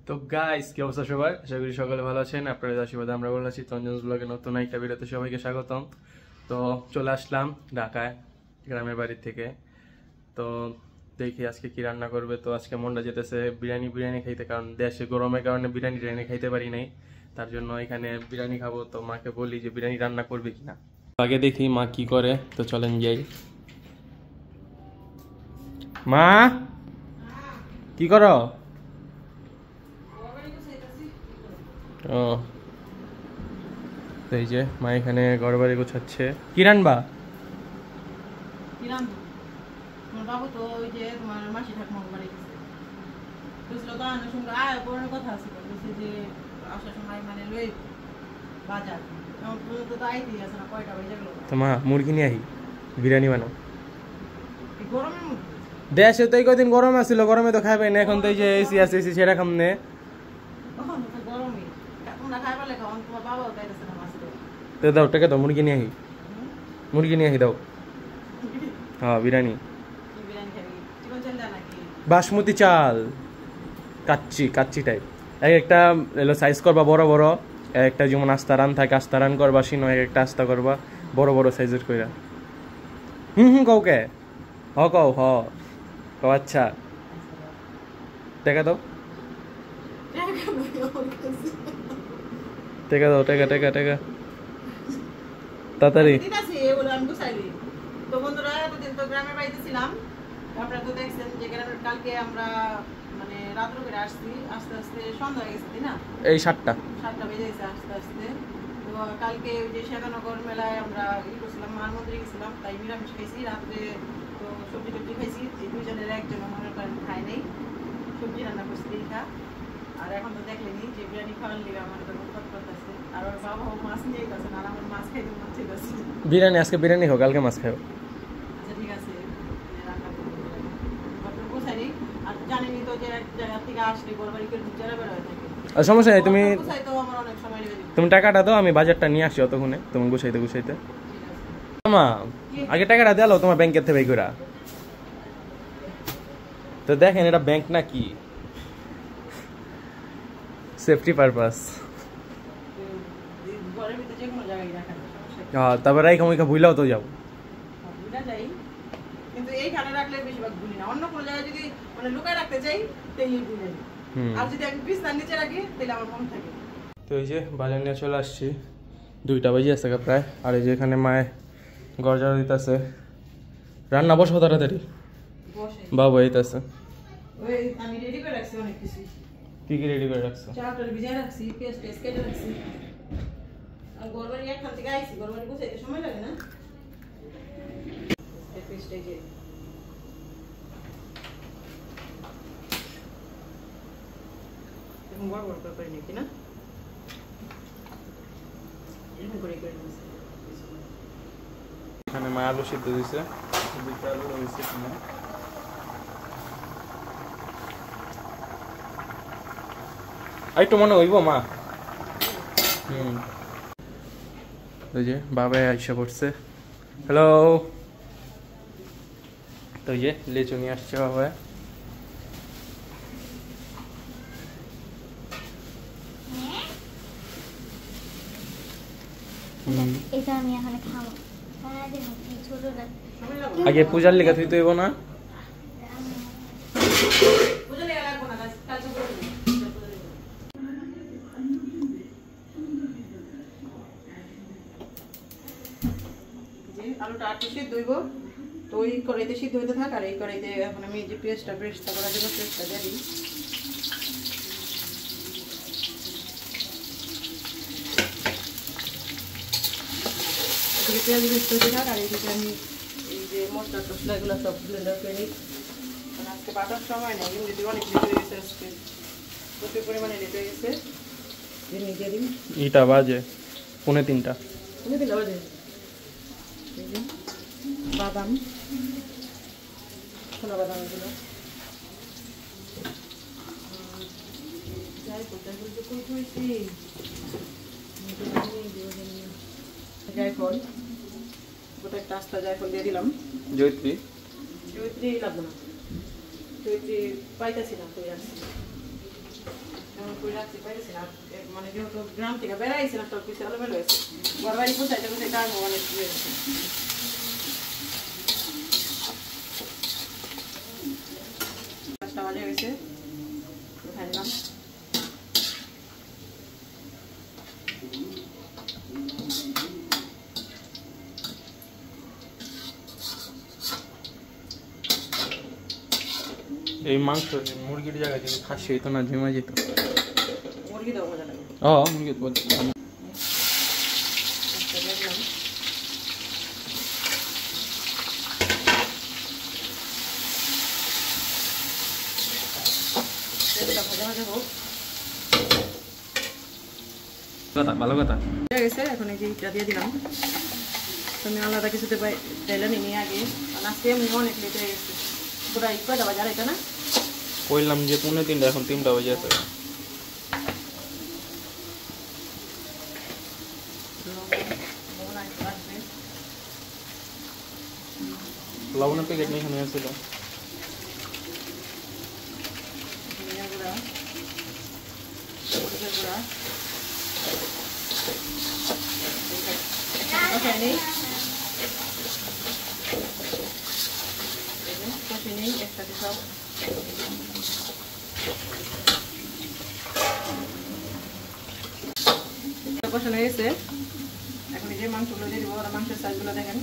তো গাইস কি অবস্থা সবার, আশা করি সকালে ভালো আছেন। আপনাদের আশীর্বাদে আমরা ভালো আছি। তঞ্জনস ব্লগে নতুন একটা ভিডিওতে সবাইকে স্বাগতম। তো চলে আসলাম ঢাকায় গ্রামের বাড়ি থেকে। তো দেখি আজকে কি রান্না করবে। তো আজকে মনটা যেতেছে বিরিয়ানি খাইতে, কারণ দেশে গরমের কারণে বিরিয়ানি খাইতে পারি নাই, তার জন্য এখানে বিরিয়ানি খাবো। তো মাকে বলি যে বিরিয়ানি রান্না করবে কিনা, আগে দেখি মা কি করে। তো চলেন যাই। মা কি করো? ও তো এই যে মা এখানে ঘর বাড়ি গোছাচ্ছে। কি রান্না? বাবু তো ওই যে তোমার মাসি ঠাকুমার বাড়ি গেছে, বুঝলো তো আনার সঙ্গে আয় পড়ার কথা আছে, বলছে যে আসার সময় মানে লই বাজার তো আইতেই আছে না, কয়টা বেজে গেল। তো মা মুরগি নিয়ে আহি, বিরিয়ানি বানাও। গরমের মধ্যে দেশে তো এই কদিন গরম আসছিল, গরমে তো খাবে না। এখন তো এই যে এসি আছে, এসি সেটা খামনে। তখন তো গরমই, তোমরা খাই পারলে খাওয়ান, তোমার বাবাও খাইতেছে না মাছ। তো দাও টাকা দাও, মুরগি নিয়ে আহি, মুরগি নিয়ে আহি দাও। হ্যাঁ বিরিয়ানি, বিরিয়ানি খাবি চিকন চাল দেয় নাকি? বাসমতি চাল, কাচ্চি টাইপ। একটা সাইজ করবা বড় বড়, একটা যেমন আস্তা রান থাকে আস্তা রান করবা, সিনো একটা আস্তা করবা বড় বড় সাইজের কইরা। কাউকে কও কও আচ্ছা টাকা দাও, টাকা দাও, টাকা তাড়াতাড়ি। ঠিক আছে বলে আমি গুছাইলি। তো বন্ধুরা এতদিন তো গ্রামের বাড়িতে ছিলাম, আপনারা তো দেখছেন যে গ্রামের কালকে আমরা মানে রাত্র করে আসছি, আস্তে আস্তে সন্ধ্যা হয়ে গেছে তাই না? এই 7টা বেজে গেছে আস্তে আস্তে। তো কালকে ওই যে শেখানগর মেলায় আমরা করছিলাম, মার মন্দিরে গেছিলাম, তাই নিরামিষ খাইছি রাত্রে। তো সবজি টবজি খাইছি, এই দুইজনের একজন মনে করেন খায় নেই, সবজি রান্না করছি দেখা। আর এখন তো দেখলেনি যে বিরিয়ানি খাওয়ার লিগে আমার তো মুখত করতেছে, আর ওর বাবাও মাছ নিয়ে গেছে, আর আমার মাছ খাইতে মন চাইতেছে। বিরিয়ানি আজকে বিরিয়ানি হোক, কালকে মাছ খাও। আচ্ছা ঠিক আছে, রান্না করবো। আপনার গোছাইনি, আর জানেনি তো যে এক জায়গা থেকে আসলে বড় বাড়ি করে যারা বের হয়ে থাকে। আর সমস্যা নেই, তুমি টাকা টাকাটা দাও, আমি বাজারটা নিয়ে আসি অতক্ষণে, তুমি গুছাইতে। মা আগে টাকাটা দিলো তোমার ব্যাংকের থেকে কইরা। তো দেখেন এটা ব্যাংক না কি, সেফটি পারপাস। হ্যাঁ তারপর রাইখা মুইখা ভুইলাও তো যাও। কিন্তু এইখানে রাখলে বেশিরভাগ ভুলি না, অন্য কোনো জায়গায় যদি মানে লুকায় রাখতে চাই তাহলে ভুলে যাই, আর যদি আমি বিছানার নিচে রাখি তাহলে আমার মনে থাকে। তো এই যে বাজার নিয়ে চলে আসছি, 2টা বাজে আছে প্রায়। আর এই যে এখানে মায়ে ঘর ঝাড়ু দিতেছে। রান্না বসো তাড়াতাড়ি, বাবু এইতেছে। আমি রেডি করে রাখছি অনেক কিছু। কি রেডি করে রাখছো? চাটার ভিজায় রাখছি, পেস্ট কেটে রাখছি। আর গরবারি একখান থেকে আইছি, গরবারি গুছাইতে সময় লাগে না। এই পেস্টটা যে এখন বড় করে নিকি না, এরকম করে নিছি। এখানে মা আলু সিদ্ধ দিছে, আলু রয়েছে কিনা। একটু মনে হইব মা। ওই যে বাবা আইসা পড়ছে। হ্যালো। তো যে লেচু নিয়ে আসছে বাবা। এটা আমি এখন খাবো। আগে পূজার লিগা তুই তো হইব না। আলুটা আটু সিদ্ধ হইব, তো ওই কড়াইতে সিদ্ধ হইতে থাক। আর এই কড়াইতে এখন আমি যে পেস্টটা করার জন্য পেস্টটা দিয়ে দিই। পেঁয়াজ বেস্ট হইতে থাক, আর এইদিকে আমি এই যে মশলা টসলা এগুলো সব ব্লেন্ডার করে নিই। কারণ আজকে বাটার সময় নেই, যদি অনেক লেট হয়ে গেছে, আজকে প্রচুর পরিমাণে লেট হয়ে গেছে। দিয়ে দিই এটা বাজে 2:45। বাজে। বাদাম, ছোলা বাদাম এগুলো জায়ফল, গোটা একটা আস্তা জায়ফল দিয়ে দিলাম। জয়ত্রী লাগবে না, জয়ত্রী পাইতেছি না, করে রাখতে পারছি না, মানে যেহেতু গ্রাম থেকে বেড়াইছিলাম সব কিছু এলোমেলো হয়েছে, ঘর বাড়ি কোথায় কোথায় কাজ অনেক হয়েছে। পাঁচটা বাজে হয়েছে, উঠাই দিলাম। এই মাংস মুরগির জায়গায় যদি খাসি হইতো না ঝিমা যেত। মুরগি দাও মজা লাগে। মুরগি বলছি ভাজা ভাজা হোক, কথা ভালো কথা। হয়ে গেছে। এখন এই যে ইটা দিয়ে দিলাম। আমি আলাদা কিছুতে ডাইলা নিয়ে আগে, কারণ আজকে আমি অনেক লেট হয়ে গেছে। পুরা কয়টা বাজার এটা না কইলাম যে 2:30, এখন 3টা বাজে আছে। লবণের প্যাকেট নিয়ে এখানে আসছিল। একসাথে সব কষানো হয়েছে। এখন এই যে মাংসগুলো দিয়ে দিব। আর মাংসের সাইজগুলো দেখেন,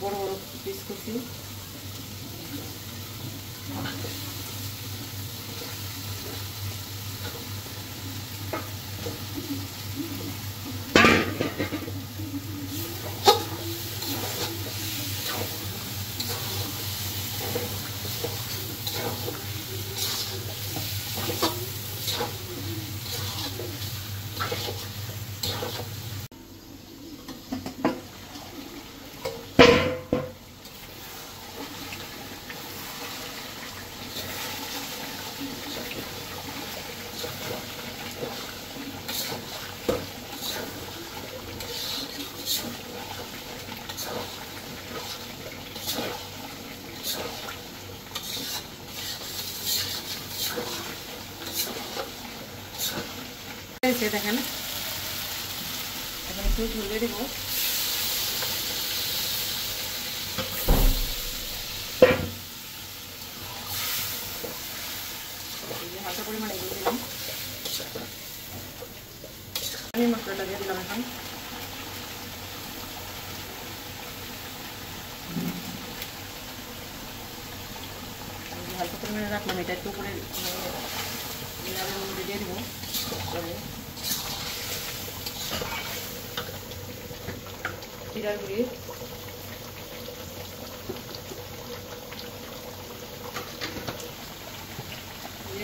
বড় বড় পিস করছি। দেখেন এখন একটু ঝুলিয়ে দিব। হালকা পরিমাণে দিয়ে দিলাম। আমি মশলাটা দিয়ে দিলাম। এখন হালকা পরিমাণে রাখলাম, এটা একটু উপরে দিয়ে দিব। জিরার গুঁড়ি,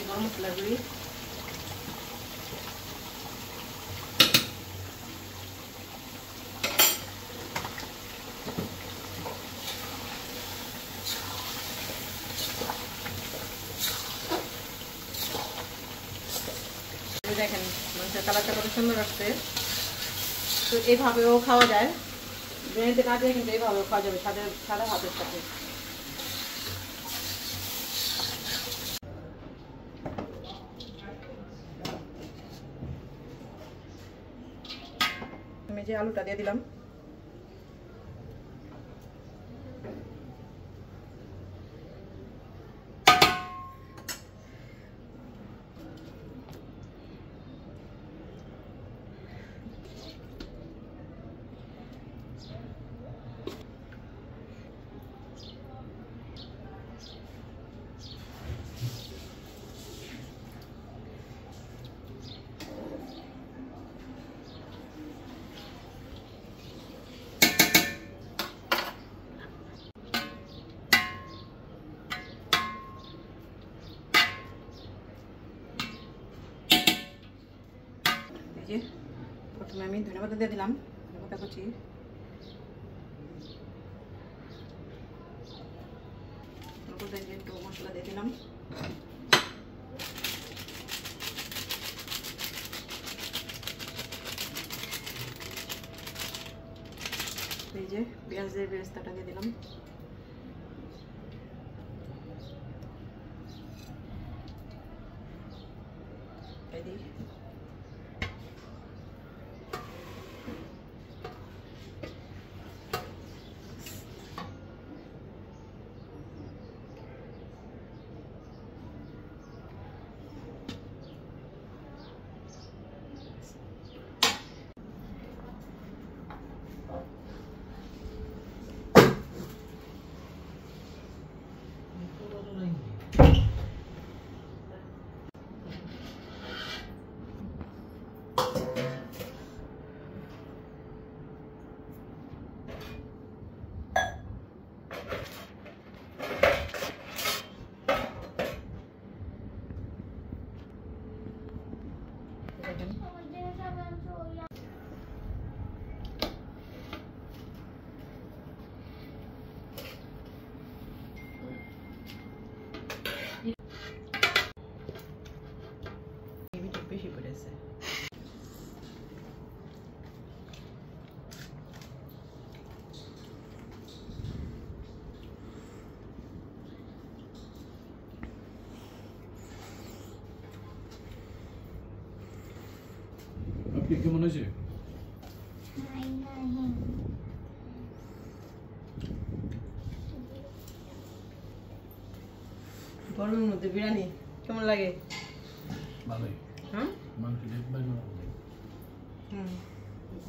গরম মশলার গুঁড়ি, দেখেন মাংসের কালারটা কত সুন্দর আসছে। তো এইভাবেও খাওয়া যায়, বিরিয়ানিতে না দিয়ে কিন্তু এইভাবেও খাওয়া যাবে সাদা ভাতের সাথে। আমি যে আলুটা দিয়ে দিলাম। প্রথমে আমি ধনেপাতা দিয়ে দিলাম, ধনেপাতা কুচি, একটু মশলা দিয়ে দিলাম, এই যে পেঁয়াজের বেরেস্তাটা দিয়ে দিলাম, এই দিই। বেশি পড়েছে। আপনি কেমন আছে? গরমের মধ্যে বিরিয়ানি কেমন লাগে? ভালোই। হ্যাঁ, মাংস দেখবেন না?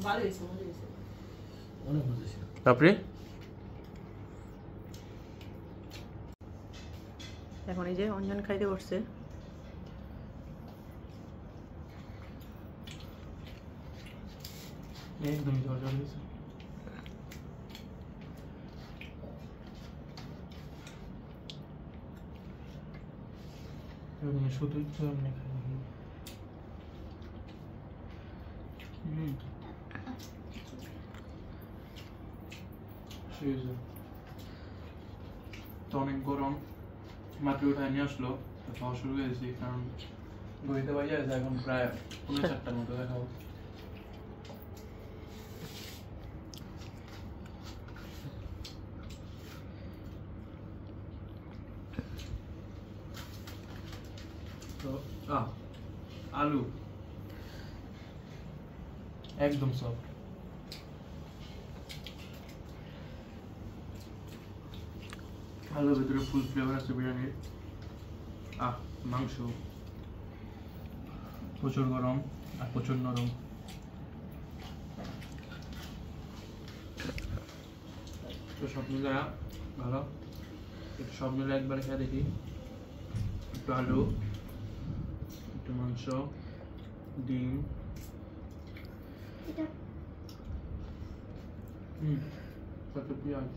ভালো হয়েছে, মজা হয়েছে। অনেক মজা ছিল। তারপরে এখন এই যে অঞ্জন খাইতে বসছে। একদম ঝরঝর হয়েছে। শুধু তো এমনি খাই। তো অনেক গরম, মাত্র উঠায় নিয়ে আসলো, তো খাওয়া শুরু করেছি, কারণ ঘড়িতে বাজে আছে এখন প্রায় 4:30টার মতো দেখাবো। তো আলু একদম সফট, আলুর ভিতরে ফুল ফ্লেভার আছে বিরিয়ানির। মাংস প্রচুর গরম আর প্রচুর নরম। তো সব মিলে ভালো, একটু সব মিলে একবারে খেয়ে দেখি। একটু আলু, একটু মাংস, ডিম, কত পেঁয়াজ।